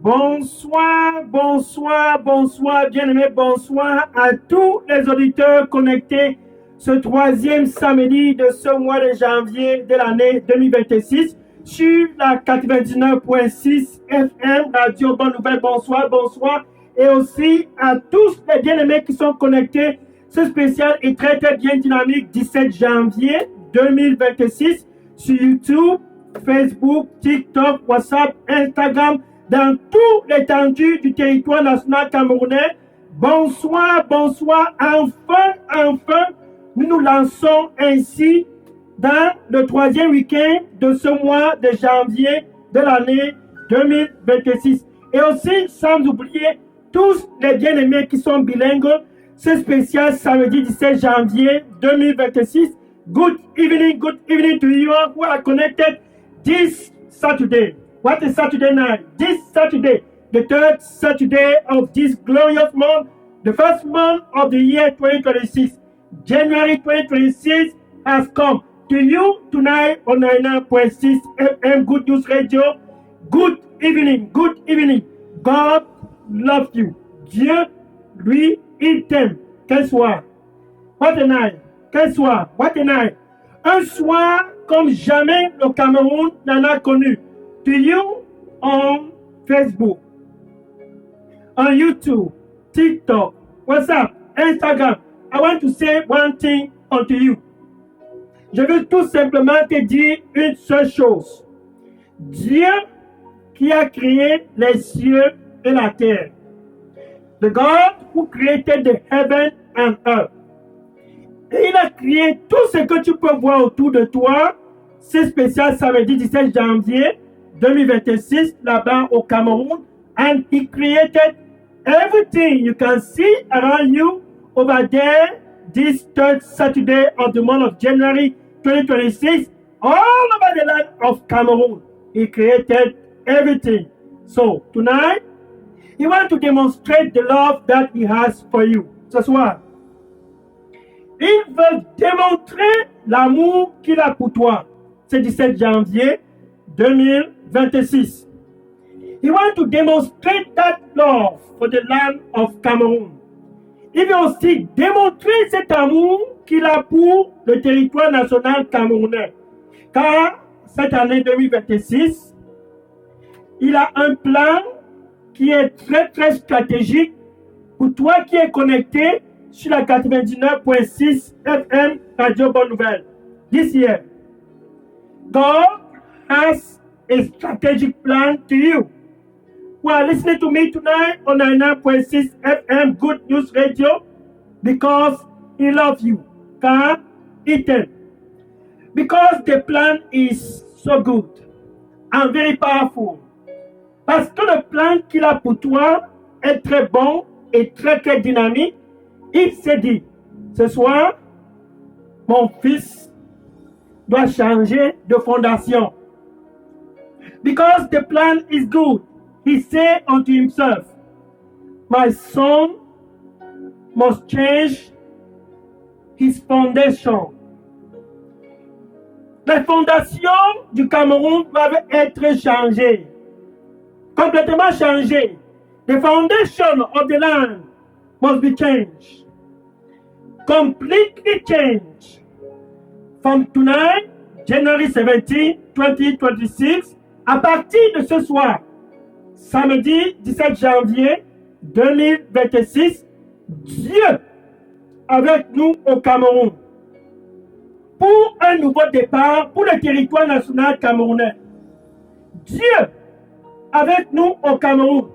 Bonsoir, bonsoir, bonsoir, bien-aimés, bonsoir à tous les auditeurs connectés ce troisième samedi de ce mois de janvier de l'année 2026 sur la 99.6 FM Radio Bonne Nouvelle. Bonsoir, bonsoir. Et aussi à tous les bien-aimés qui sont connectés. Ce spécial est très très bien dynamique 17 janvier 2026 sur YouTube, Facebook, TikTok, WhatsApp, Instagram, dans toute l'étendue du territoire national camerounais. Bonsoir, bonsoir. Enfin, nous nous lançons ainsi dans le troisième week-end de ce mois de janvier de l'année 2026. Et aussi, sans oublier tous les bien-aimés qui sont bilingues, ce spécial samedi 17 janvier 2026. Good evening to you who are connected this Saturday. What is Saturday night? This Saturday, the third Saturday of this glorious month, the first month of the year 2026. January 2026 has come to you tonight on 99.6 FM Good News Radio. Good evening, good evening. God loves you. Dieu, lui, il t'aime. Quel soir? What a night. Quel soir? What a night. Un soir comme jamais le Cameroun n'en a connu. To you on Facebook, on YouTube, TikTok, WhatsApp, Instagram, I want to say one thing unto you. Je veux tout simplement te dire une seule chose. Dieu qui a créé les cieux et la terre. The God who created the heaven and earth. Et il a créé tout ce que tu peux voir autour de toi. C'est spécial samedi 17 janvier 2026 là-bas au Cameroun. And he created everything you can see around you over there this third Saturday of the month of January 2026 all over the land of Cameroon. He created everything. So tonight, he wants to demonstrate the love that he has for you. Ce soir, il veut démontrer l'amour qu'il a pour toi. C'est 17 janvier 2026. He wants to demonstrate that love for the land of Cameroon. Il veut aussi démontrer cet amour qu'il a pour le territoire national camerounais. Car cette année 2026, il a un plan qui est très très stratégique pour toi qui es connecté sur la 99.6 FM Radio Bonne Nouvelle. This year, God has a strategic plan to you. Who are listening to me tonight on 99.6 FM Good News Radio because he loves you. Car he t'aime. Because the plan is so good and very powerful. Parce que le plan qu'il a pour toi est très bon et très très dynamique. Il s'est dit, ce soir, mon fils doit changer de fondation. Because the plan is good. He said unto himself, my son must change his foundation. Les fondations du Cameroun doivent être changées, complètement changées. The foundation of the land must be changed, completely changed. From tonight, January 17, 2026, à partir de ce soir, samedi 17 janvier 2026, Dieu avec nous au Cameroun pour un nouveau départ pour le territoire national camerounais. Dieu avec nous au Cameroun.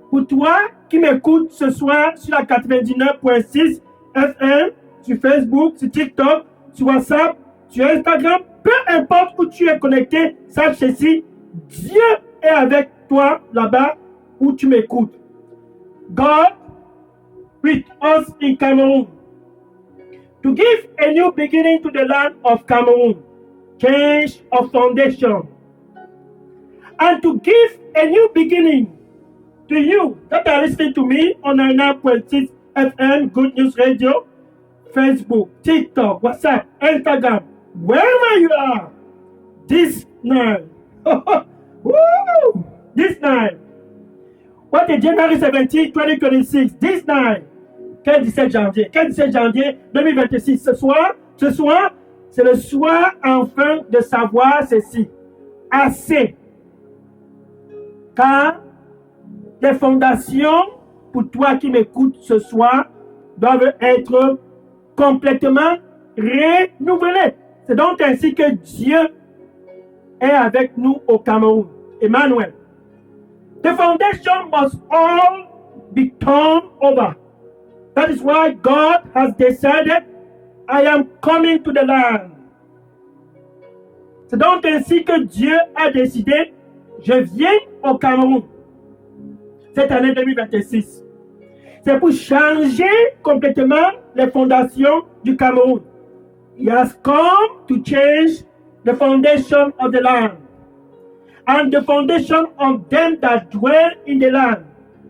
Pour toi qui m'écoutes ce soir sur la 99.6 FM, sur Facebook, sur TikTok, sur WhatsApp, sur Instagram, peu importe où tu es connecté, sache ceci, Dieu est avec toi là-bas où tu m'écoutes. God with us in Cameroon to give a new beginning to the land of Cameroon, change of foundation, and to give a new beginning to you that are listening to me on 99.6 FM Good News Radio, Facebook, TikTok, WhatsApp, Instagram, wherever you are, this night, this night, What is January 17, 2026? This night. Quel 17 janvier? Quel 17 janvier 2026? Ce soir, c'est le soir enfin de savoir ceci. Assez. Car les fondations, pour toi qui m'écoutes ce soir, doivent être complètement renouvelées. C'est donc ainsi que Dieu est avec nous au Cameroun. Emmanuel. The foundation must all be turned over. That is why God has decided, I am coming to the land. C'est donc ainsi que Dieu a décidé, je viens au Cameroun cette année 2026. C'est pour changer complètement les fondations du Cameroun. He has come to change the foundation of the land and the foundation of them that dwell in the land.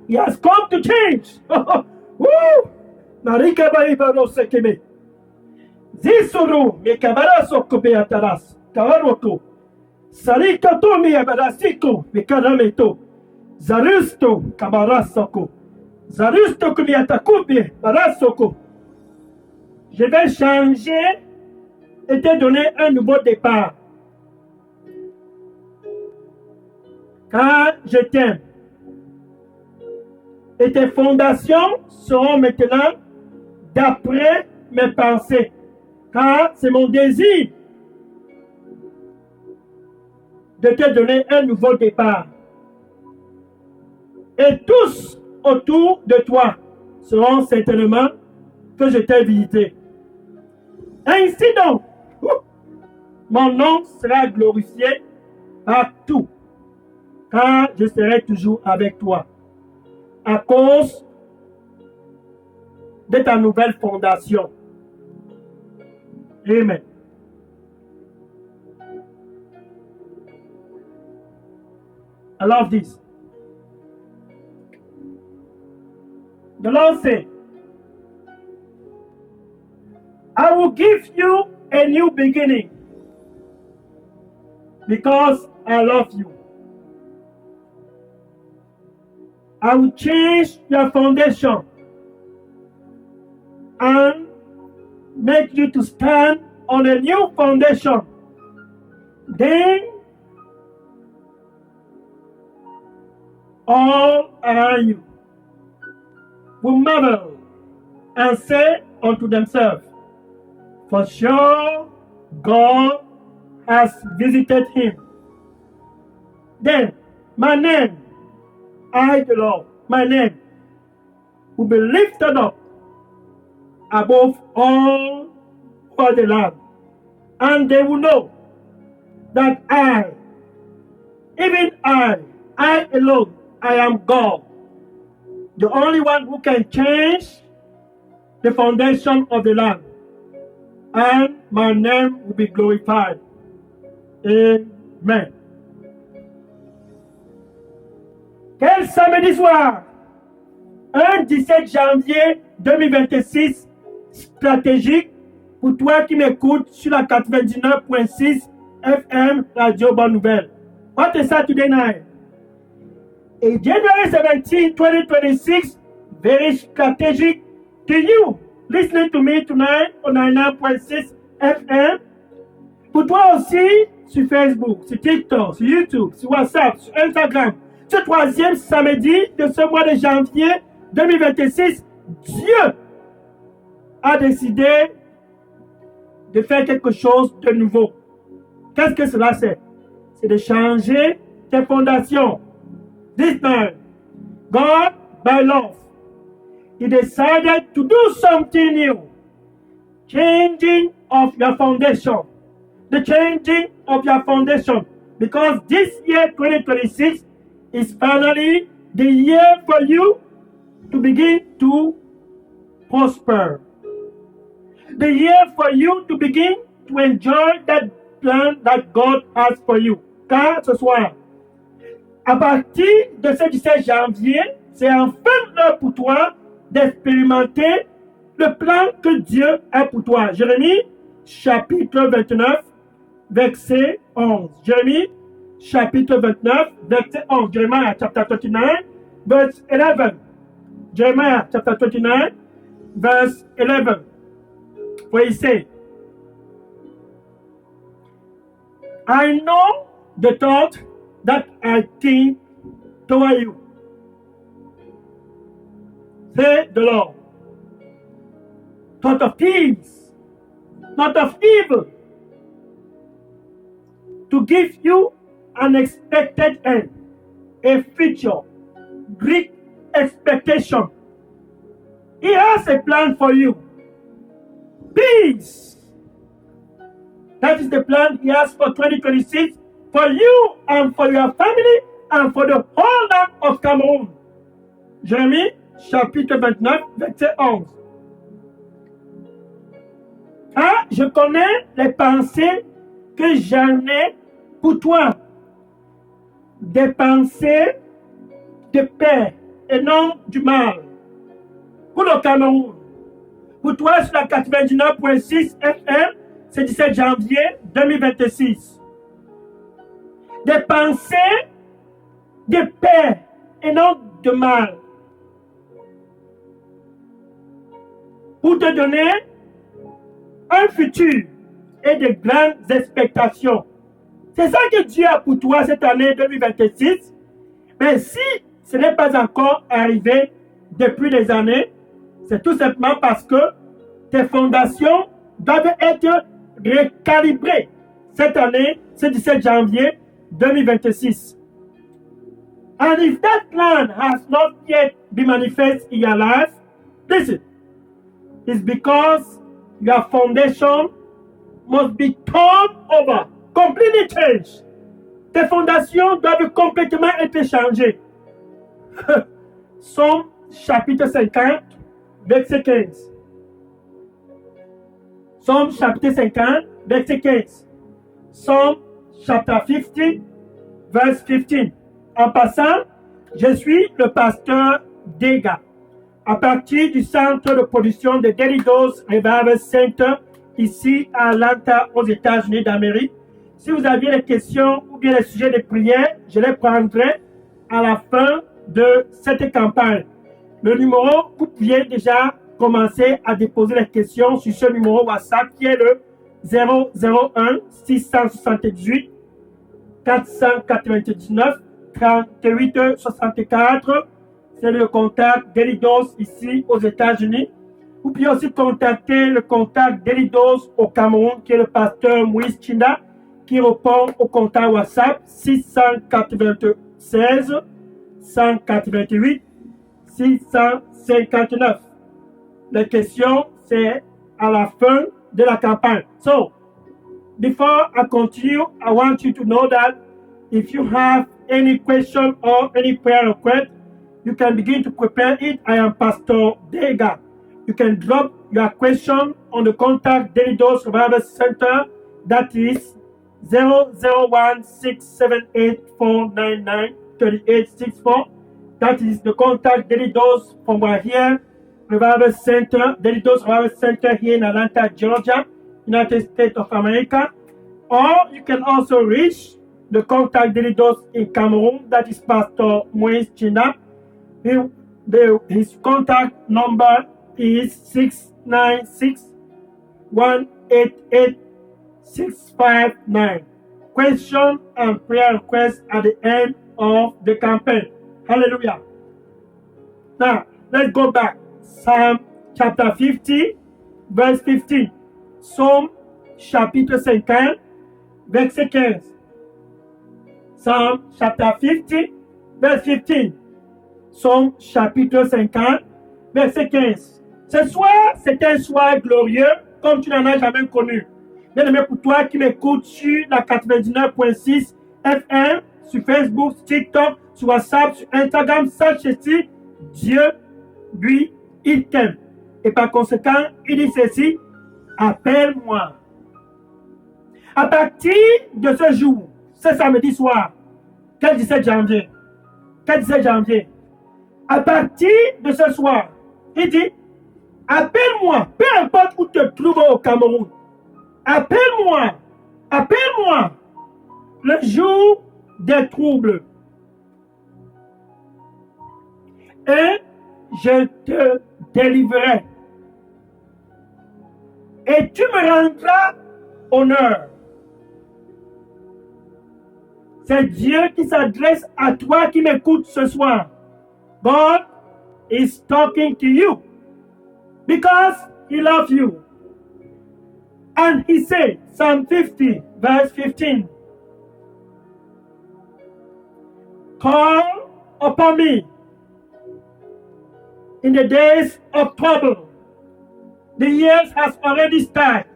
He has come to change. Woo! Narika baibaro sekeme. Zisuru mekabara sokobe ataras. Kawaroko. Sarika to miyabarasiko mekarameto. Zarusto kabarasoko. Zarusto kumiyatakubi barasoko. Je vais changer et te donner un nouveau départ. Car je t'aime. Et tes fondations seront maintenant d'après mes pensées. Car c'est mon désir de te donner un nouveau départ. Et tous autour de toi seront certainement que je t'ai visité. Ainsi donc, mon nom sera glorifié partout, car je serai toujours avec toi, à cause de ta nouvelle fondation. Amen. I love this. The Lord said, I will give you a new beginning because I love you. I will change your foundation and make you to stand on a new foundation. Then all around you will marvel and say unto themselves, for sure God has visited him. Then my name, I the Lord, my name will be lifted up above all for the land. And they will know that I, even I alone, I am God. The only one who can change the foundation of the land. And my name will be glorified. Amen. Quel samedi soir, un 17 janvier 2026, stratégique pour toi qui m'écoutes sur la 99.6 FM Radio Bonne Nouvelle. What is Saturday night? In January 17, 2026, very strategic to you. Listening to me tonight on 99.6 FM. Pour toi aussi, sur Facebook, sur TikTok, sur YouTube, sur WhatsApp, sur Instagram. Ce troisième samedi de ce mois de janvier 2026, Dieu a décidé de faire quelque chose de nouveau. Qu'est-ce que cela c'est? C'est de changer tes fondations. This time, God, by love, He decided to do something new. Changing of your foundation. The changing of your foundation. Because this year, 2026, is finally the year for you to begin to prosper. The year for you to begin to enjoy that plan that God has for you. Car ce soir, à partir de ce 17 janvier, c'est enfin l'heure pour toi d'expérimenter le plan que Dieu a pour toi. Jérémie, chapitre 29, verset 11. Jérémie, chapitre 29, verset 11. Jeremiah, chapter 29, verse 11. Jeremiah chapter 29, verse 11. Where he says, I know the thought that I think toward you, say the Lord. Thought of peace, not of evil, to give you an expected end, a future, great expectation. He has a plan for you. Peace. That is the plan he has for 2026 for you and for your family and for the whole land of Cameroun. Jérémie, chapitre 29, verset 11. Ah, je connais les pensées que j'en ai pour toi. Des pensées de paix et non du mal. Pour le Cameroun. Pour toi, sur la 99.6 FM, c'est 17 janvier 2026. Des pensées de paix et non de mal. Pour te donner un futur et de grandes expectations. C'est ça que Dieu a pour toi cette année 2026. Mais si ce n'est pas encore arrivé depuis des années, c'est tout simplement parce que tes fondations doivent être recalibrées cette année, ce 17 janvier 2026. And if that plan has not yet been manifest in your life, listen, it's because your foundation must be turned over, completely changed. Tes fondations doivent complètement être changées. Somme chapitre 50, verset 15. Somme chapitre 50, verset 15. Somme chapitre 50, verse 15. En passant, je suis le pasteur Dega, à partir du centre de production de Daily Dose Revival Center, ici à Atlanta, aux États-Unis d'Amérique. Si vous aviez des questions ou bien des sujets de prière, je les prendrai à la fin de cette campagne. Le numéro, vous pouvez déjà commencer à déposer les questions sur ce numéro WhatsApp qui est le 001 678 499 38 64. C'est le contact d'Elidos ici aux États-Unis. Vous pouvez aussi contacter le contact d'Elidos au Cameroun qui est le pasteur Moïse Chinda qui répond au contact WhatsApp 696 188 659. Les questions, c'est à la fin de la campagne. So, before I continue, I want you to know that if you have any question or any prayer request, you can begin to prepare it. I am Pastor Dega. You can drop your question on the contact Daily Dose Revival Center. That is 001-678-499-3864. That is the contact Daily Dose from right here, Revival Center, Daily Dose Revival Center here in Atlanta, Georgia, United States of America. Or you can also reach the contact Daily Dose in Cameroon. That is Pastor Moïse Chinda. His contact number is 696-188-659. Question and prayer requests at the end of the campaign. Hallelujah. Now, let's go back. Psalm chapter 50, verse 15. Psalm chapitre 50, verset 15. Psalm chapter 50, verse 15. Psalm chapitre 50, verset 15. Ce soir, c'est un soir glorieux comme tu n'en as jamais connu. Bien aimé, pour toi qui m'écoutes sur la 99.6 FM, sur Facebook, sur TikTok, sur WhatsApp, sur Instagram, sache ceci, Dieu, lui, il t'aime. Et par conséquent, il dit ceci, appelle-moi. À partir de ce jour, ce samedi soir, quel 17 janvier? Quel 17 janvier? À partir de ce soir, il dit, appelle-moi, peu importe où tu te trouves au Cameroun. Appelle-moi, appelle-moi le jour des troubles. et je te délivrerai. Et tu me rendras honneur. C'est Dieu qui s'adresse à toi qui m'écoute ce soir. God is talking to you because he loves you. And he said, Psalm 50, verse 15, call upon me in the days of trouble. The years has already started.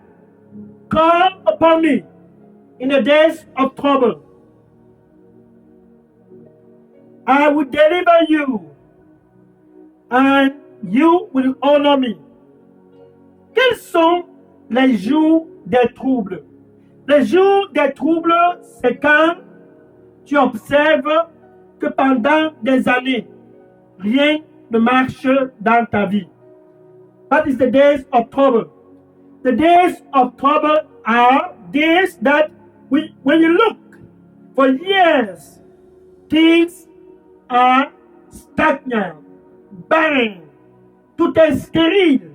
Call upon me in the days of trouble. I will deliver you, and you will honor me. Quels sont les jours des troubles? Les jours des troubles, c'est quand tu observes que pendant des années, rien ne marche dans ta vie. That is the days of trouble. The days of trouble are days that when you look for years, things are stagnant, barren, tout est stérile,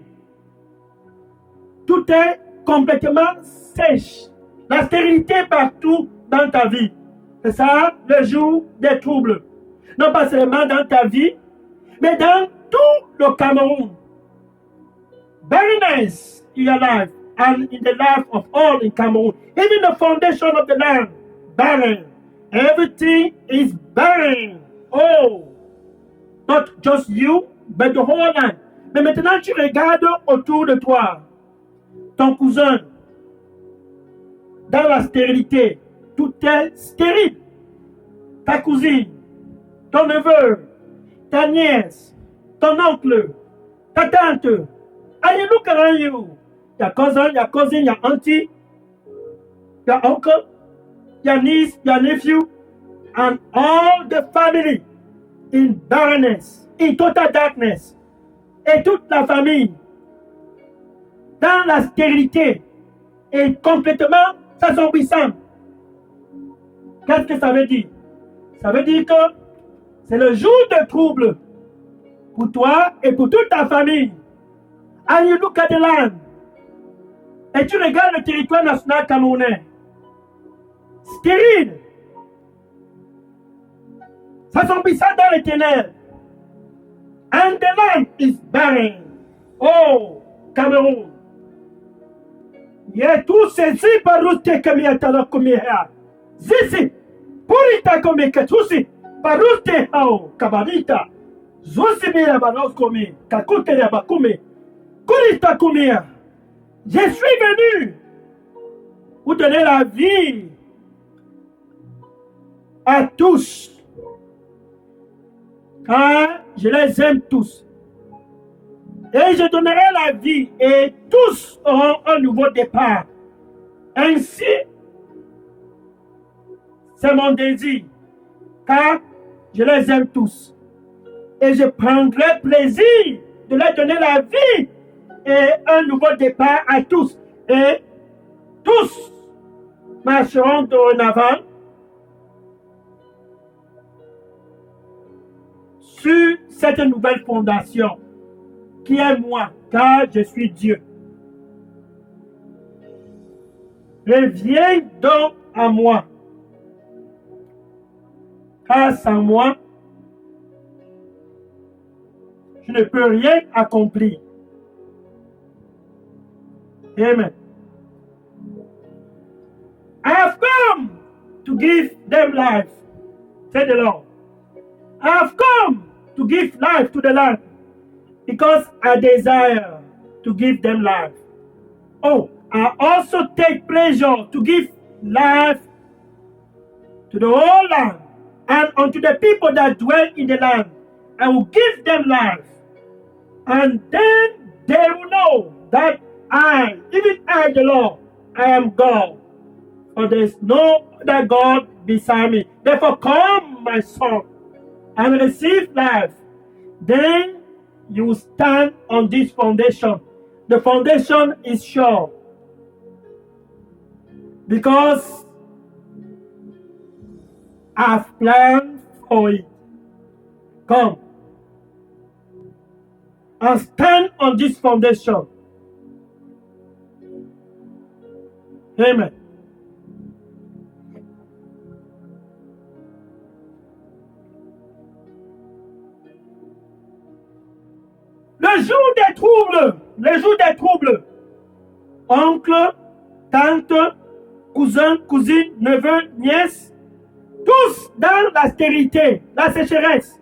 tout est complètement sèche. La stérilité partout dans ta vie. C'est ça le jour des troubles. Non pas seulement dans ta vie, mais dans tout le Cameroun. Barrenness in your life and in the life of all in Cameroon. Even the foundation of the land, barren. Everything is barren. Oh, not just you, but the whole land. Mais maintenant, tu regardes autour de toi. Ton cousin, dans la stérilité, tout est stérile. Ta cousine, ton neveu, ta nièce, ton oncle, ta tante. And you look around you. Your cousin, your auntie, your uncle, your niece, your nephew, and all the family in barrenness, in total darkness. Et toute la famille dans la stérilité et complètement s'assombrissant. Qu'est-ce que ça veut dire? Ça veut dire que c'est le jour de trouble pour toi et pour toute ta famille. And you look at the land. Et tu regardes le territoire national camerounais. Stérile. S'assombrissant dans les ténèbres. And the land is barren. Oh, Cameroun. Ye tu sesi parute kami atala kumia. Zisi. Purita kome ketusi. Parute hao kabarita. Zusi mira banos komi. Kakute ya bakumi. Kurita kumia. Je suis venu pour donner la vie à tous. Car je les aime tous. Et je donnerai la vie et tous auront un nouveau départ. Ainsi, c'est mon désir. Car je les aime tous. Et je prendrai plaisir de leur donner la vie et un nouveau départ à tous. Et tous marcheront dorénavant sur cette nouvelle fondation qui est moi, car je suis Dieu. Reviens donc à moi, car sans moi, je ne peux rien accomplir. Amen. I have come to give them life, said the Lord. I have come to give life to the land because I desire to give them life. Oh, I also take pleasure to give life to the whole land and unto the people that dwell in the land. I will give them life. And then they will know that I, even I, the Lord, I am God. For there is no other God beside me. Therefore, come, my son, and receive life. Then you will stand on this foundation. The foundation is sure. Because I've planned for it. Come, and stand on this foundation. Amen. Le jour des troubles, oncle, tante, cousin, cousine, neveu, nièce, tous dans la stérilité, la sécheresse,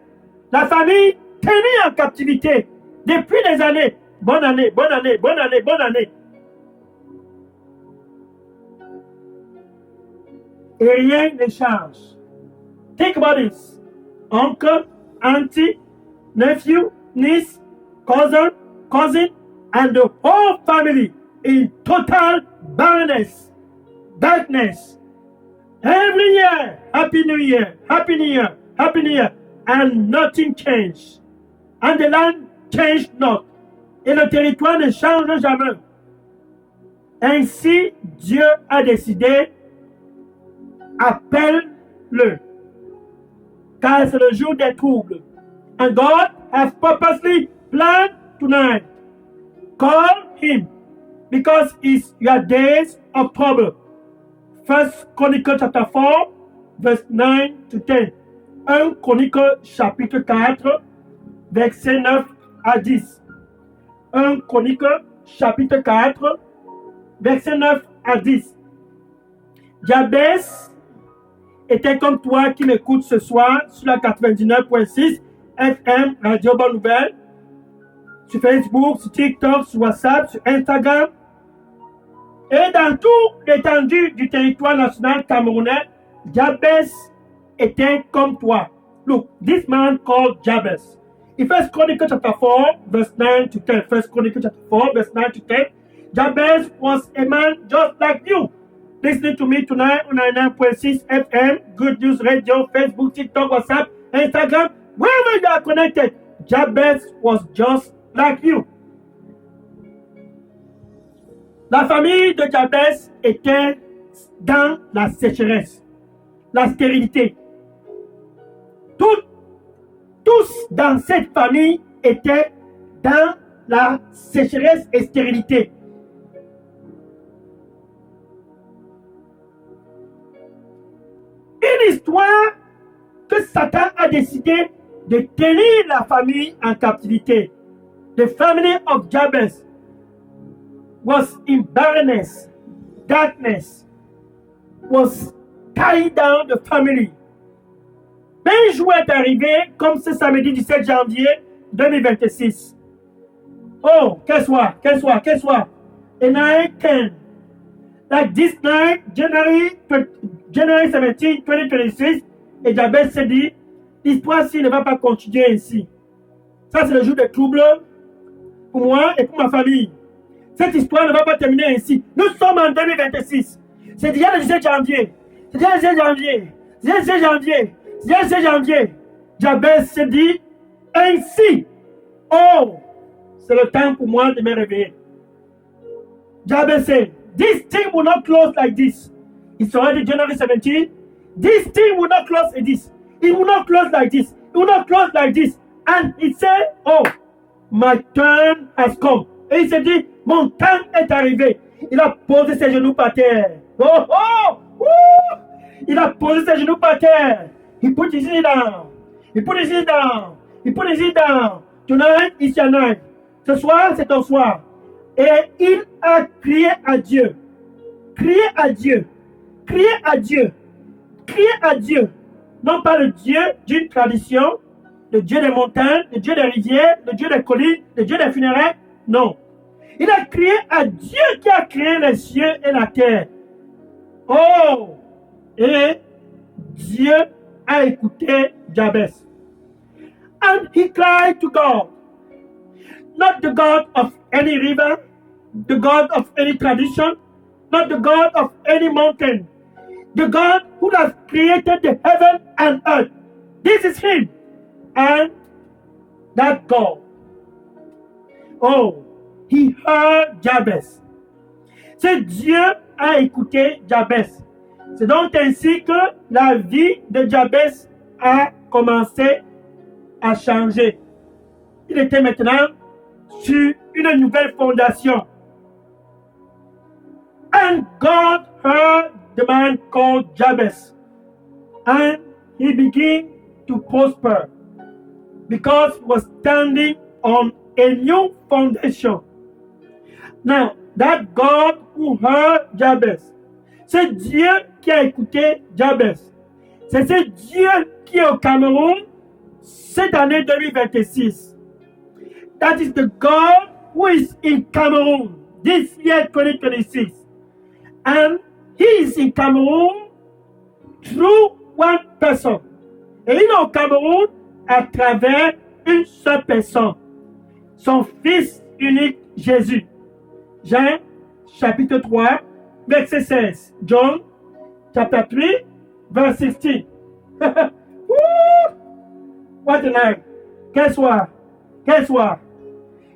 la famille tenue en captivité depuis des années. Bonne année, bonne année, bonne année, bonne année. Et rien ne change. Think about this. Uncle, auntie, nephew, niece, cousin, and the whole family in total barrenness, darkness. Every year, Happy New Year, Happy New Year, Happy New Year, and nothing changed. And the land changed not. Et le territoire ne change jamais. Ainsi, Dieu a décidé, appelle-le. Car c'est le jour des troubles. And God has purposely planned tonight. Call him because it's your days of trouble. 1 Chronicle chapter 4, verse 9 to 10. 1 Chronicle chapitre 4, verset 9 à 10. 1 Chronicle chapitre 4, verset 9 à 10. Jabez était comme toi qui m'écoutes ce soir sur la 99.6 FM Radio Bonne Nouvelle, sur Facebook, sur TikTok, sur WhatsApp, sur Instagram, et dans tout l'étendue du territoire national camerounais. Jabez était comme toi. Look, this man called Jabez. In 1 Chronicle chapter 4, verse 9 to 10. 1 Chronicle chapter 4, verse 9 to 10. Jabez was a man just like you. Listening to me tonight on 99.6 FM, Good News Radio, Facebook, TikTok, WhatsApp, Instagram, wherever you are connected. Jabez was just like you. La famille de Jabez était dans la sécheresse, la stérilité. Tous dans cette famille étaient dans la sécheresse et stérilité. Une histoire que Satan a décidé de tenir la famille en captivité. The family of Jabez was in barrenness, darkness, was tied down the family. Un jour est arrivé, comme ce samedi 17 janvier 2026. Oh, guess what? A night came. Like this night, January 17, 2026, et Jabez s'est dit, l'histoire-ci ne va pas continuer ainsi. Ça, c'est le jour des troubles pour moi et pour ma famille. Cette histoire ne va pas terminer ainsi. Nous sommes en 2026. C'est déjà le 17 janvier. Jabez s'est dit, ainsi, oh, c'est le temps pour moi de me réveiller. Jabez said, this thing will not close like this. It's already January 17. This thing will not close like this. It will not close like this. It will not close like this. And he said, oh, my turn has come. Et il s'est dit, mon temps est arrivé. Il a posé ses genoux par terre. Il a posé ses genoux par terre. He put his knee down. Tonight is your night. Ce soir, c'est ton soir. Et il a crié à Dieu. Non pas le Dieu d'une tradition, le Dieu des montagnes, le Dieu des rivières, le Dieu des collines, le Dieu des funérailles. Non. Il a crié à Dieu qui a créé les cieux et la terre. Oh! Et Dieu a écouté Jabez. And he cried to God. Not the God of any river, the God of any tradition, not the God of any mountain. The God who has created the heaven and earth. This is him. And that God. Oh, he heard Jabez. C'est Dieu a écouté Jabez. C'est donc ainsi que la vie de Jabez a commencé à changer. Il était maintenant sur une nouvelle fondation. And God heard the man called Jabez, and he began to prosper because he was standing on a new foundation. Now, that God who heard Jabez, c'est Dieu qui a écouté Jabez. C'est ce Dieu qui est au Cameroun cette année 2026. That is the God who is in Cameroon this year 2026. And he is in Cameroon through one person. Et il est au Cameroun à travers une seule personne, son Fils unique Jésus. Jean chapitre 3, verset 16. John chapter 3, verse 16. What a night! Quel soir! Quel soir!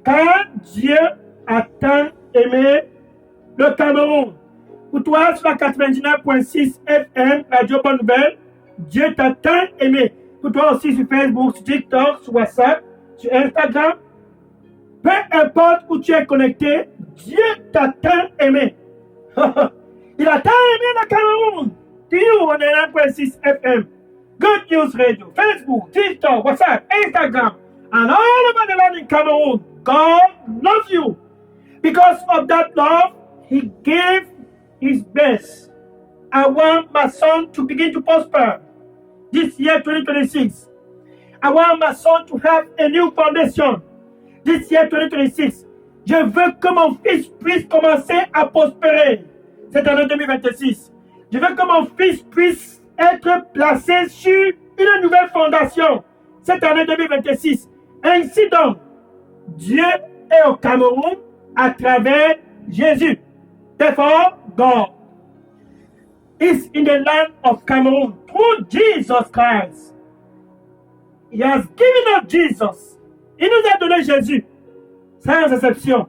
Car Dieu a tant aimé le Cameroun. Pour toi, sur la 99.6 FM, Radio Bonne Nouvelle, Dieu t'a tant aimé. Pour toi aussi sur Facebook, sur TikTok, sur WhatsApp, sur Instagram, peu importe où tu es connecté, Dieu t'a tant aimé. Il a tant aimé le Cameroun. Nous, on est 1.6 FM. Good News Radio, Facebook, TikTok, WhatsApp, Instagram, and all over the land in Cameroon. God loves you. Because of that love, He gave His best. I want my son to begin to prosper this year 2026. I want my son to have a new foundation this year 2026. Je veux que mon fils puisse commencer à prospérer cette année 2026. Je veux que mon fils puisse être placé sur une nouvelle fondation cette année 2026. Ainsi donc, Dieu est au Cameroun à travers Jésus. Therefore, God is in the land of Cameroon through Jesus Christ. He has given us Jesus. Il nous a donné Jésus, sans exception.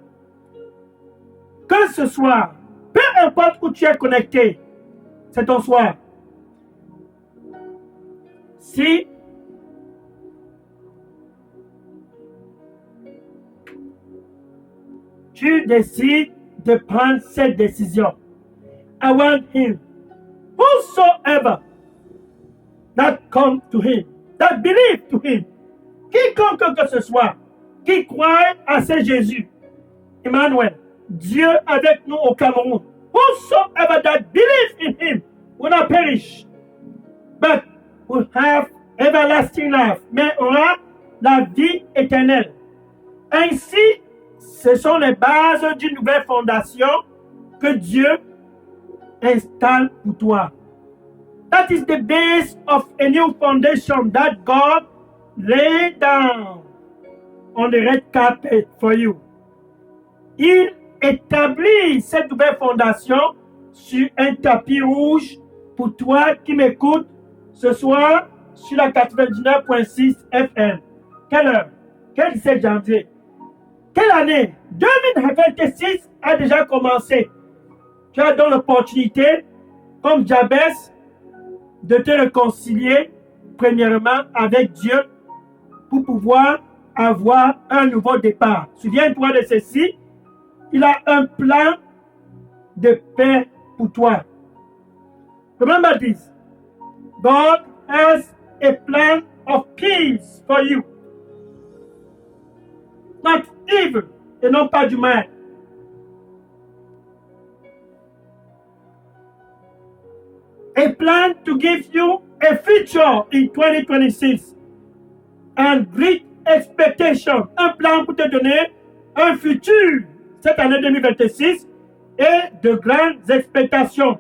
Que ce soir, peu importe où tu es connecté, c'est ton soir. Si tu décides de prendre cette décision, I want him, whosoever that come to him, that believe to him, quiconque que ce soit, qui croit à ce Jésus, Emmanuel, Dieu avec nous au Cameroun, whosoever that believe in him will not perish, but will have everlasting life, mais aura la vie éternelle. Ainsi, ce sont les bases d'une nouvelle fondation que Dieu installe pour toi. That is the base of a new foundation that God laid down on the red carpet for you. Il établit cette nouvelle fondation sur un tapis rouge pour toi qui m'écoutes ce soir sur la 99.6 FM. Quelle heure? Quel 17 janvier? Quelle année? 2026 a déjà commencé. Tu as donc l'opportunité, comme Jabez, de te réconcilier premièrement avec Dieu pour pouvoir avoir un nouveau départ. Souviens-toi de ceci. Il a un plan de paix pour toi. Remember this. God has a plan of peace for you. Not evil, et non pas du mal. A plan to give you a future in 2026 and great expectation. Un plan pour te donner un futur cette année 2026 et de grandes expectations.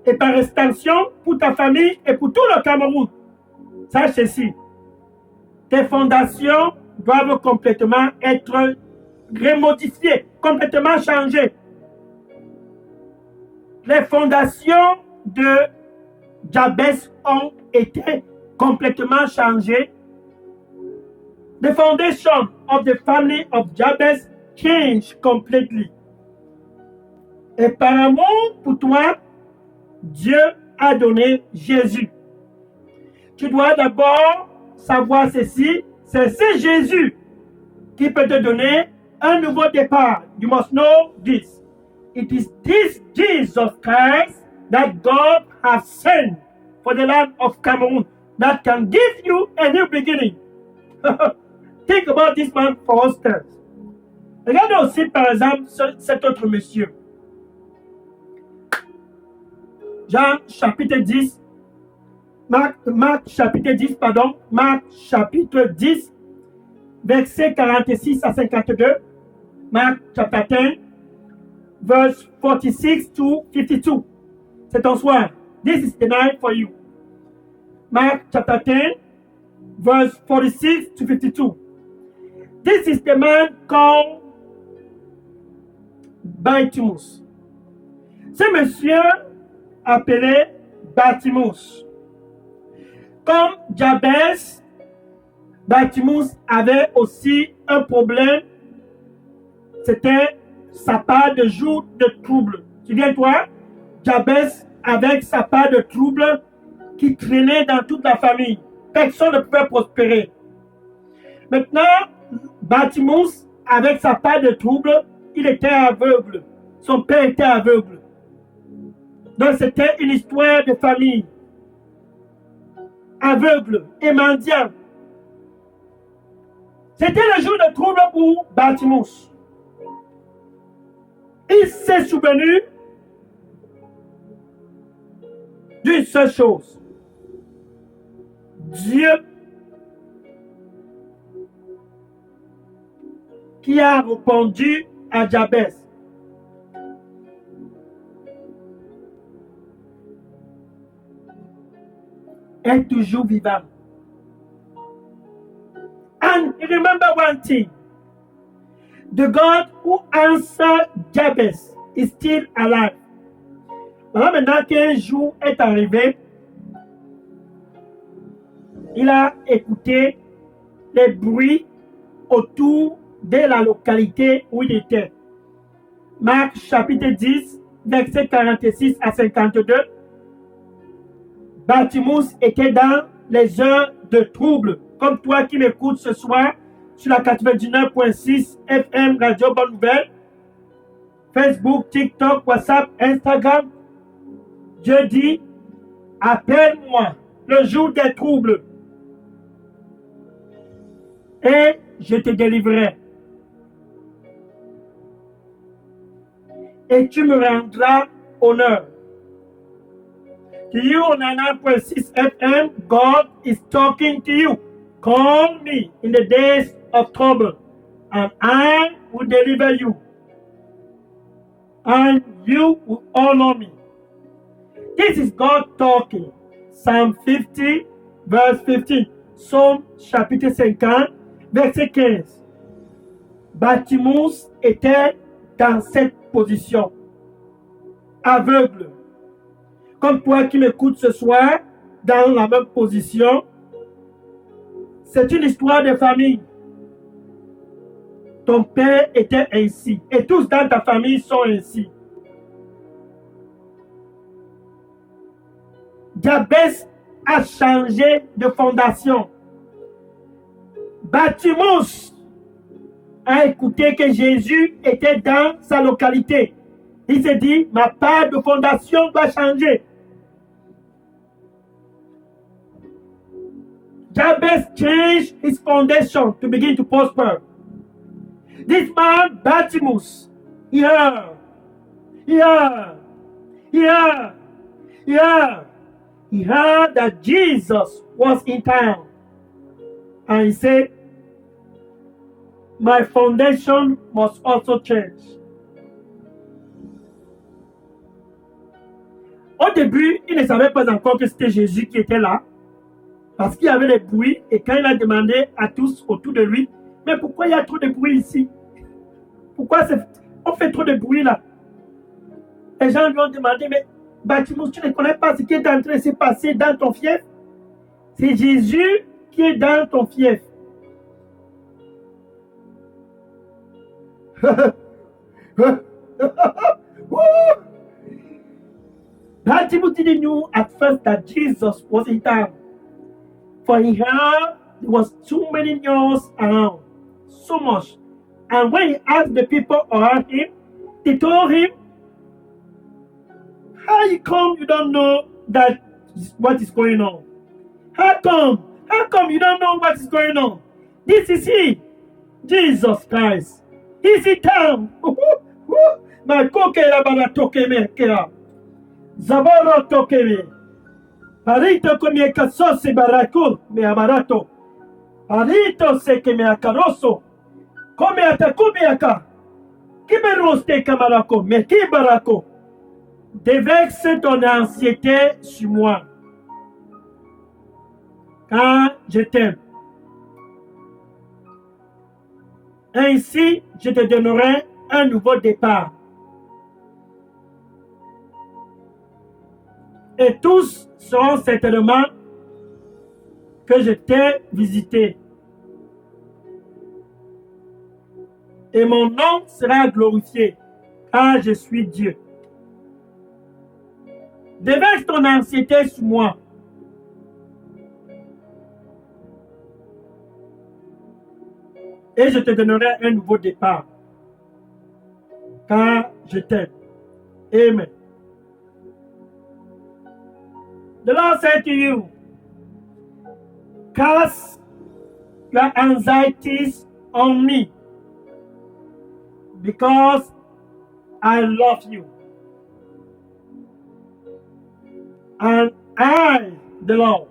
Et par extension, pour ta famille et pour tout le Cameroun. Sache ceci. Tes fondations doivent complètement être remodifiées, complètement changées. Les fondations de Jabez ont été complètement changées. The foundation of the family of Jabez changed completely. Et par amour pour toi, Dieu a donné Jésus. Tu dois d'abord savoir ceci, c'est ce Jésus qui peut te donner un nouveau départ. You must know this. It is this Jesus Christ that God has sent for the land of Cameroon that can give you a new beginning. Think about this man for instance. Regardez aussi par exemple cet autre monsieur. Jean chapitre 10, Marc chapitre 10, pardon, Marc chapitre 10, versets 46 à 52. Mark chapter 10, verse 46 to 52. C'est ton soir. This is the night for you. Mark chapter 10, verse 46 to 52. This is the man called Bartimaeus. Ce monsieur appelé Bartimaeus. Comme Jabez, Bartimaeus avait aussi un problème. C'était sa part de jour de trouble. Souviens-toi, Jabez avec sa part de trouble qui traînait dans toute la famille. Personne ne pouvait prospérer. Maintenant, Bartimaeus avec sa part de trouble, il était aveugle. Son père était aveugle. Donc c'était une histoire de famille. Aveugle et mendiant. C'était le jour de trouble pour Bartimaeus. Il s'est souvenu d'une seule chose. Dieu qui a répondu à Jabez. Est toujours vivant. And remember one thing. The God who answered Jabez is still alive. Voilà, maintenant qu'un jour est arrivé, il a écouté les bruits autour de la localité où il était. Marc chapitre 10, versets 46 à 52. Bartimaeus était dans les heures de trouble, comme toi qui m'écoutes ce soir sur la 99.6 FM Radio Bonne Nouvelle, Facebook, TikTok, WhatsApp, Instagram. Dieu dit, appelle-moi le jour des troubles et je te délivrerai. Et tu me rendras honneur. To you on 99.6 FM, God is talking to you. Call me in the days of trouble, and I will deliver you, and you will honor me. This is God talking. Psalm 50, verse 15. Psaume chapitre 50, verset 15. Bartimaeus était dans cette position, aveugle. Comme toi qui m'écoutes ce soir, dans la même position. C'est une histoire de famille. Ton père était ainsi. Et tous dans ta famille sont ainsi. Jabez a changé de fondation. Bartimaeus a écouté que Jésus était dans sa localité. Il s'est dit, ma part de fondation doit changer. Jabez changed his foundation to begin to prosper. This man, Bartimaeus, he heard that Jesus was in town. And he said, my foundation must also change. Au début, il ne savait pas encore que c'était Jésus qui était là. Parce qu'il y avait des bruits, et quand il a demandé à tous autour de lui, mais pourquoi il y a trop de bruit ici? Pourquoi on fait trop de bruit là? Les gens lui ont demandé, mais Bartimaeus, tu ne connais pas ce qui est en train de se passer dans ton fief? C'est Jésus qui est dans ton fief. Bartimaeus didn't know at first that Jesus was in town. For he heard there was too many noise around. So much. And when he asked the people around him, they told him, how you come you don't know that what is going on? How come? How come you don't know what is going on? This is he, Jesus Christ. He's in town. Zaboro tokeme. Parito come kasose barako me amarato. Parito se que me acaroso. Come atakume aka. Kiberoste kamarako. Me kibarako. Déverse ton anxiété sur moi. Car je t'aime. Ainsi, je te donnerai un nouveau départ. Et tous sauront certainement que je t'ai visité. Et mon nom sera glorifié, car je suis Dieu. Déverse ton anxiété sur moi. Et je te donnerai un nouveau départ, car je t'aime. Amen. The Lord said to you, cast your anxieties on me, because I love you. And I, the Lord,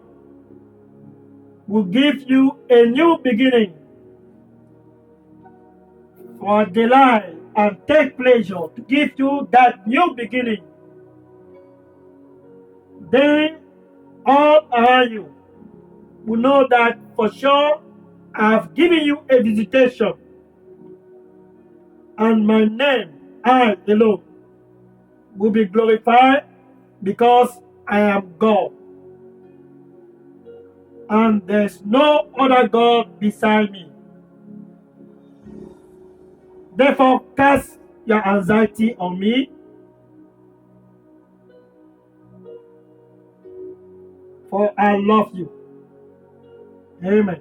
will give you a new beginning. For delight and take pleasure to give you that new beginning. Then all around you will know that for sure I have given you a visitation. And my name, I alone, will be glorified because I am God. And there's no other God beside me. Therefore, cast your anxiety on me, for I love you. Amen.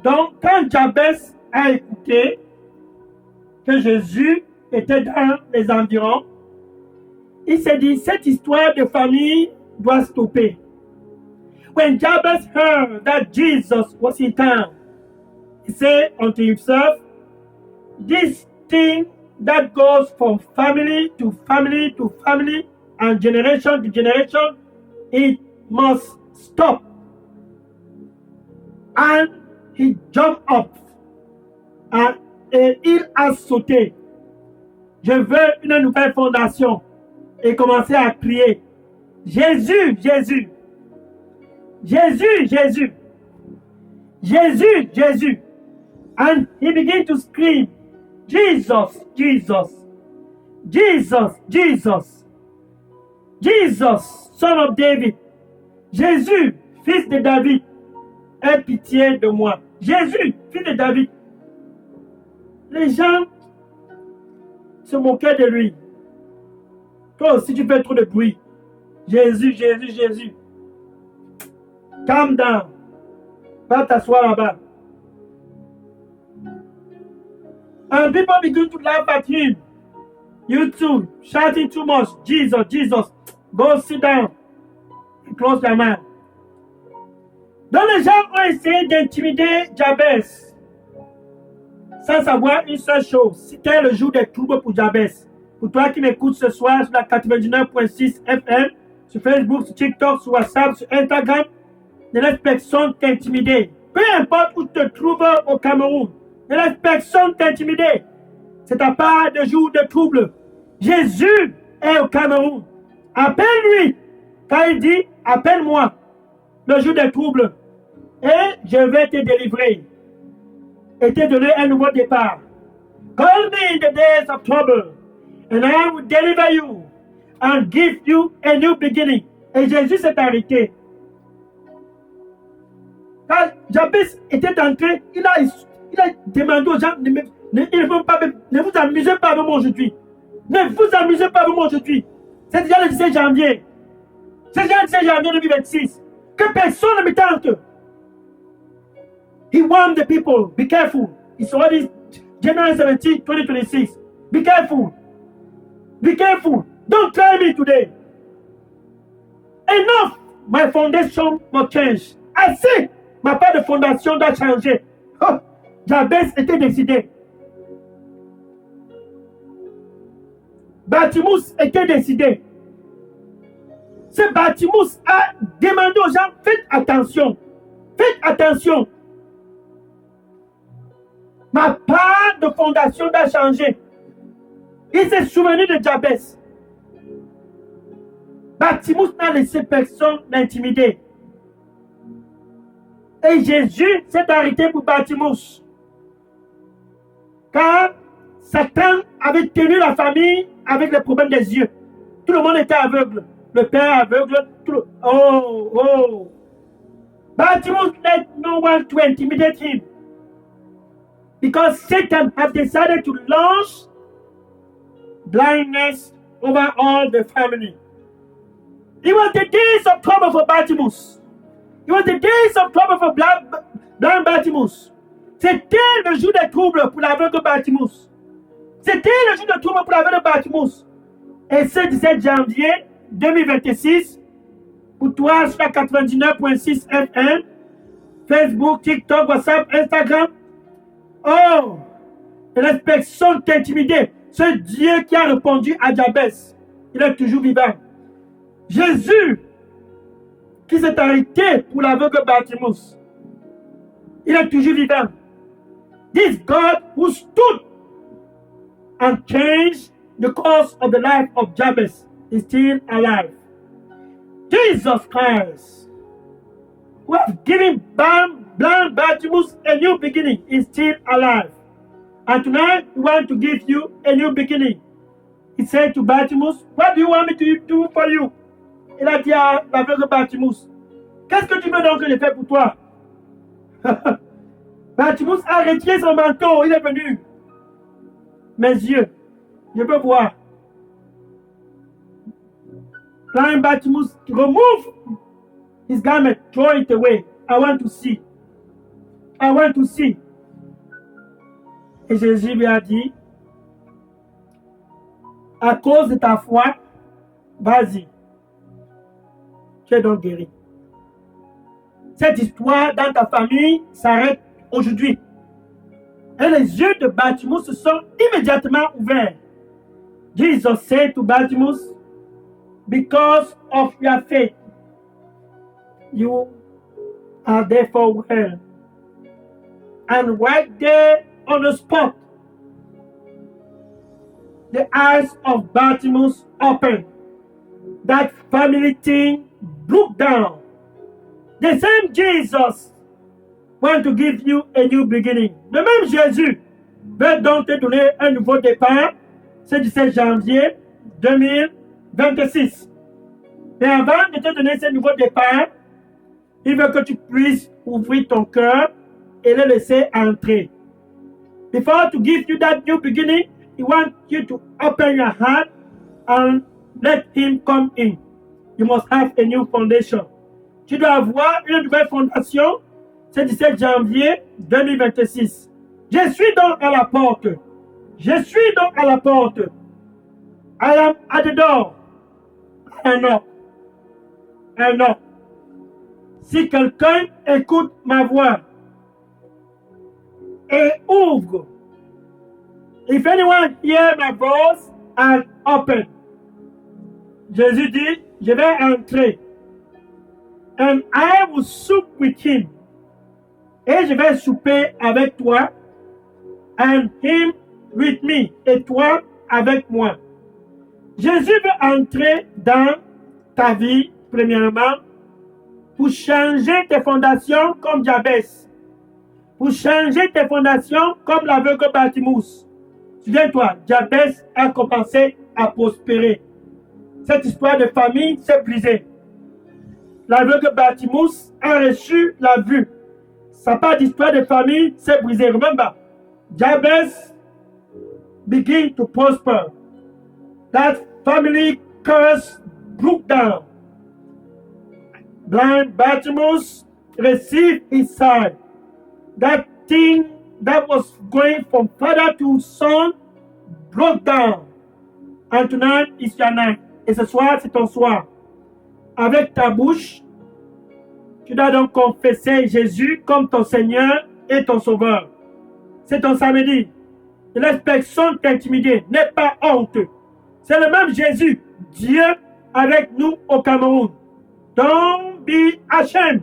Donc, quand Jabez a écouté que Jésus était dans les environs, il s'est dit, cette histoire de famille doit stopper. When Jabez heard that Jesus was in town, he said unto himself, this thing that goes from family to family to family and generation to generation, it must stop. And he jumped up et il a sauté. Je veux une nouvelle fondation. Et commencer à crier, Jésus, Jésus. Jésus, Jésus. Jésus, Jésus. And he began to scream, Jesus, Jesus. Jesus, Jesus. Jesus, son of David. Jésus, fils de David. Aie pitié de moi. Jésus, fils de David. Les gens se moquaient de lui. Toi aussi, tu fais trop de bruit. Jésus, Jésus, Jésus. Calm down. Va t'asseoir là-bas. And people begin to laugh at him. You too, shouting too much. Jesus, Jesus. Go sit down. And close your mouth. Donc les gens ont essayé d'intimider Jabez. Sans savoir une seule chose. C'était le jour des troubles pour Jabez. Pour toi qui m'écoutes ce soir sur la 99.6 FM, sur Facebook, sur TikTok, sur WhatsApp, sur Instagram, ne laisse personne t'intimider. Peu importe où tu te trouves au Cameroun, ne laisse personne t'intimider. C'est ta part de jour de trouble. Jésus est au Cameroun. Appelle-lui. Quand il dit, appelle-moi le jour des troubles. Et je vais te délivrer. Et te donner un nouveau départ. Call me in the days of trouble. And I will deliver you and give you a new beginning. Et Jésus s'est arrêté. Quand Jabez était entré, il a demandé aux gens, ne vous amusez pas avec moi aujourd'hui. Ne vous amusez pas avec moi aujourd'hui. C'est déjà le 17 janvier. C'est déjà le 17 janvier 2026. Que personne ne me tente. He warned the people, be careful. It's already January 17, 2026. Be careful. Be careful. Don't try me today. Enough. My foundation must change. Assez. Ma part de fondation doit changer. Oh, Jabez était décidé. Bartimus était décidé. Ce Bartimus a demandé aux gens, faites attention. Faites attention. Ma part de fondation doit changer. Il s'est souvenu de Jabez. Bartimus n'a laissé personne l'intimider. Et Jésus s'est arrêté pour Bartimus. Car Satan avait tenu la famille avec les problèmes des yeux. Tout le monde était aveugle. Le père aveugle. Oh. Bartimus let no one to intimidate him. Because Satan had decided to launch blindness over all the family. It was the days of trouble for Bartimus. It was the days of trouble for blind Bartimus. C'était le jour des troubles pour l'aveugle Bartimus. C'était le jour des troubles pour l'aveugle Bartimus. Et ce 17 janvier 2026, pour toi sur la 99.6 FM, Facebook, TikTok, WhatsApp, Instagram. Oh, et laisse personne t'intimider. Ce Dieu qui a répondu à Jabez, il est toujours vivant. Jésus, qui s'est arrêté pour l'aveugle Bartimus, il est toujours vivant. This God who stood and changed the course of the life of Jabez is still alive. Jesus Christ, who has given blind Bartimus a new beginning, is still alive. And tonight, we want to give you a new beginning. He said to Bartimus, what do you want me to do for you? Il a dit à l'aveugle Bartimus, qu'est-ce que tu veux donc que je fasse pour toi? Bartimus a retiré son manteau, il est venu. Mes yeux, je peux voir. Blind Bartimus, remove his garment, throw it away. I want to see. I want to see. Et Jésus lui a dit, à cause de ta foi, vas-y. Tu es donc guéri. Cette histoire dans ta famille s'arrête aujourd'hui. Et les yeux de Bartimus se sont immédiatement ouverts. Jesus said to Bartimus, because of your faith, you are therefore well. And right there on the spot, the eyes of Bartimus opened. That family thing broke down. The same Jesus want to give you a new beginning. Le même Jésus veut donc te donner un nouveau départ ce 17 janvier 2026. Mais avant de te donner ce nouveau départ, il veut que tu puisses ouvrir ton cœur et le laisser entrer. Before to give you that new beginning, he wants you to open your heart and let him come in. You must have a new foundation. Tu dois avoir une nouvelle fondation ce 17 janvier 2026. Je suis donc à la porte. Je suis donc à la porte. I am at the door. I knock. I knock. Si quelqu'un écoute ma voix et ouvre, if anyone hear my voice and open, Jésus dit, je vais entrer. And I will sup with him. Et je vais souper avec toi. And him with me. Et toi avec moi. Jésus veut entrer dans ta vie, premièrement, pour changer tes fondations comme Jabez. Pour changer tes fondations comme l'aveugle Bartimus. Souviens-toi, Jabez a commencé à prospérer. Cette histoire de famille s'est brisée. L'aveugle Bartimus a reçu la vue. Sa part d'histoire de famille s'est brisée. Remember, Jabez began to prosper. That family curse broke down. Blind Bartimaeus received his sight. That thing that was going from father to son broke down. And tonight is your night. Et ce soir, c'est ton soir. Avec ta bouche, tu dois donc confesser Jésus comme ton Seigneur et ton Sauveur. C'est ton samedi. Ne laisse personne t'intimider. N'aie pas honte. C'est le même Jésus, Dieu avec nous au Cameroun. Don't be ashamed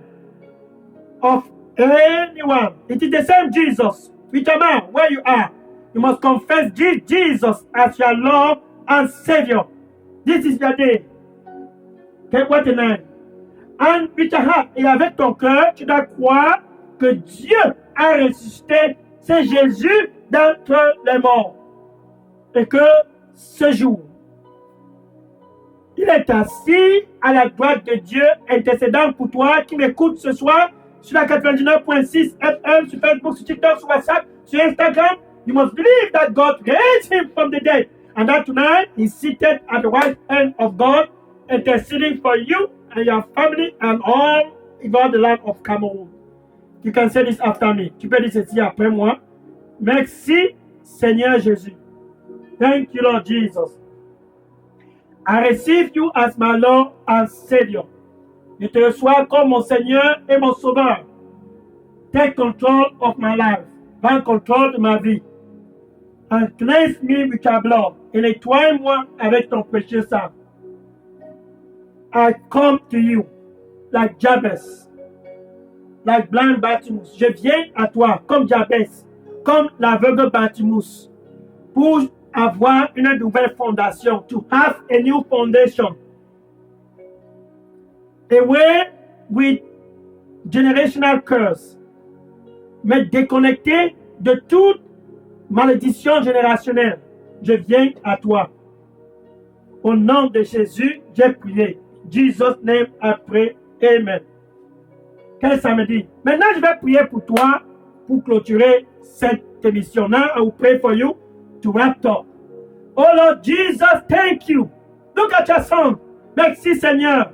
of anyone. It is the same Jesus. With your man, where you are, you must confess Jesus as your Lord and Savior. This is your day. Okay, what a night. And with your heart et avec ton cœur, tu dois croire que Dieu a ressuscité. C'est Jésus d'entre les morts. Et que ce jour, il est assis à la droite de Dieu, intercédant pour toi qui m'écoute ce soir sur la 99.6 FM, sur Facebook, sur TikTok, sur WhatsApp, sur Instagram. You must believe that God raised him from the dead. And that tonight he's seated at the right hand of God, interceding for you and your family and all over the land of Cameroon. You can say this after me. Tu peux dire ceci après moi. Merci, Seigneur Jésus. Thank you, Lord Jesus. I receive you as my Lord and Savior. Je te reçois comme mon Seigneur et mon Sauveur. Take control of my life. Prends contrôle de ma vie. And cleanse me with your blood. Et nettoie-moi avec ton précieux sang. I come to you like Jabez, like blind Bartimaeus. Je viens à toi comme Jabez, comme l'aveugle Bartimaeus, pour avoir une nouvelle fondation, to have a new foundation. Away with generational curse. Me déconnecter de toute malédiction générationnelle. Je viens à toi. Au nom de Jésus, j'ai prié. Jesus' name I pray. Amen. Quel samedi. Maintenant, je vais prier pour toi pour clôturer cette émission. Now, I will pray for you to wrap up. Oh Lord Jesus, thank you. Look at your son. Merci Seigneur.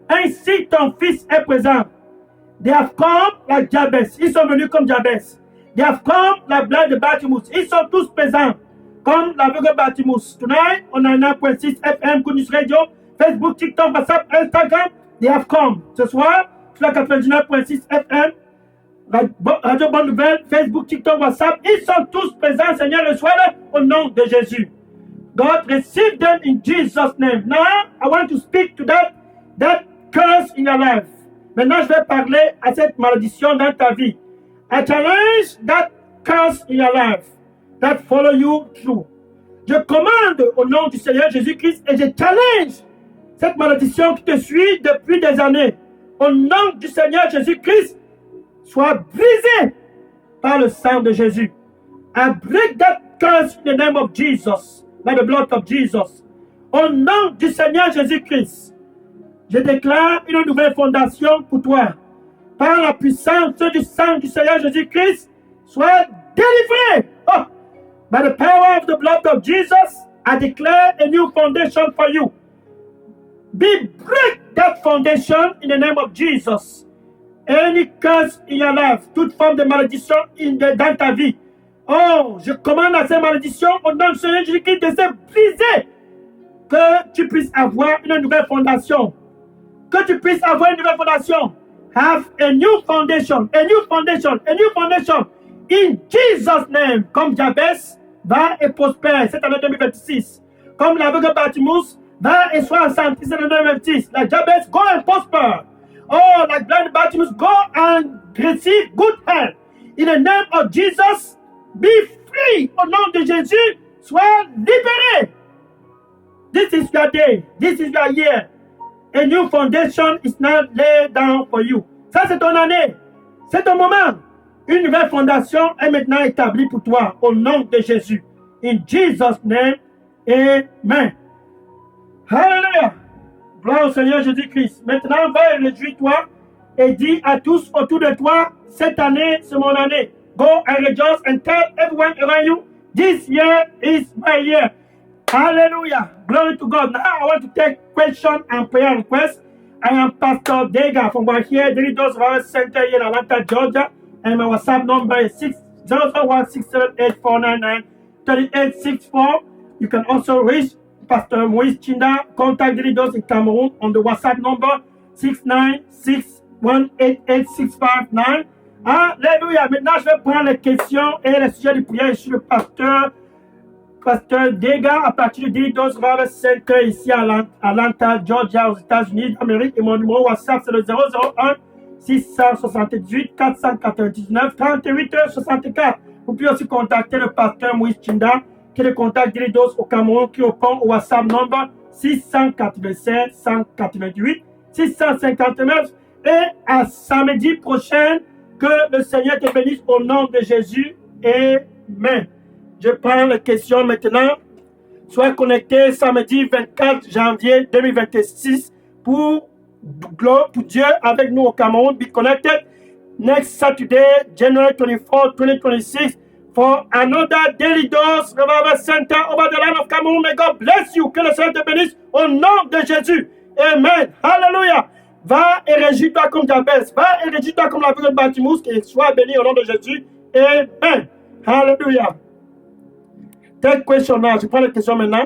Ainsi ton fils est présent. They have come like Jabez. Ils sont venus comme Jabez. They have come like blind Bartimaeus. Ils sont tous présents comme l'aveugle Bartimaeus. Tonight, on a 9.6 FM, Good News Radio, Facebook, TikTok, WhatsApp, Instagram. They have come. Ce soir, sur la 99.6 FM, Radio Bonne Nouvelle, Facebook, TikTok, WhatsApp. Ils sont tous présents, Seigneur, reçois-les au nom de Jésus. God, receive them in Jesus' name. Now, I want to speak to that curse in your life. Maintenant, je vais parler à cette malédiction dans ta vie. I challenge that curse in your life that follow you through. Je commande au nom du Seigneur Jésus-Christ et je challenge cette malédiction qui te suit depuis des années. Au nom du Seigneur Jésus-Christ, sois brisé par le sang de Jésus. I break that curse in the name of Jesus, by the blood of Jesus. Au nom du Seigneur Jésus-Christ, je déclare une nouvelle fondation pour toi. Par la puissance du sang du Seigneur Jésus-Christ, sois délivré. Oh, by the power of the blood of Jesus, I declare a new foundation for you. Break that foundation in the name of Jesus. Any curse in your life, toute forme de malédiction dans ta vie. Oh, je commande à ces malédictions au nom du Seigneur Jésus-Christ de se briser. Que tu puisses avoir une nouvelle fondation. Que tu puisses avoir une nouvelle fondation. Have a new foundation, a new foundation, a new foundation. In Jesus' name, comme Jabez va et prospère cette année 2026. Comme l'aveugle Bartimaeus va et soit en santé cette année 2026. Like Jabez, go and prosper. Oh, like blind Bartimaeus, go and receive good health. In the name of Jesus, be free. Au nom de Jésus, sois libéré. This is your day. This is your year. A new foundation is now laid down for you. Ça, c'est ton année. C'est ton moment. Une nouvelle fondation est maintenant établie pour toi au nom de Jésus. In Jesus' name, amen. Hallelujah. Gloire au Seigneur Jésus-Christ. Maintenant, va et réjouis-toi et dis à tous autour de toi, cette année, c'est mon année. Go and rejoice and tell everyone around you, this year is my year. Hallelujah. Glory to God. Now I want to take question and prayer requests. I am Pastor Dega from here, Daily Dose Revival Center in Atlanta, Georgia. And my WhatsApp number is 0016784993864. You can also reach Pastor Moïse Chinda, contact Daily Dose in Cameroon on the WhatsApp number 696188659. Alléluia. Maintenant, je vais prendre les questions et les sujets de prière. Je suis le pasteur Dega à partir du Daily Dose Revival Center ici à Atlanta, Georgia, aux États-Unis d'Amérique. Et mon numéro WhatsApp, c'est le 001 678 499 38 64. Vous pouvez aussi contacter le pasteur Moïse Chinda, qui est le contact Daily Dose au Cameroun, qui répond au WhatsApp number 687 188 659. Et à samedi prochain, que le Seigneur te bénisse au nom de Jésus. Amen. Je prends les questions maintenant. Sois connecté samedi 24 janvier 2026 pour Dieu avec nous au Cameroun. Be connected next Saturday, January 24, 2026 for another Daily Dose Revival Center over the land of Cameroon. May God bless you. Que le Seigneur te bénisse au nom de Jésus. Amen. Hallelujah. Va et réjouis-toi comme Jabez. Va et réjouis-toi comme la ville de Bartimous. Et sois béni au nom de Jésus. Amen. Hallelujah. Take question now. Je prends les questions maintenant.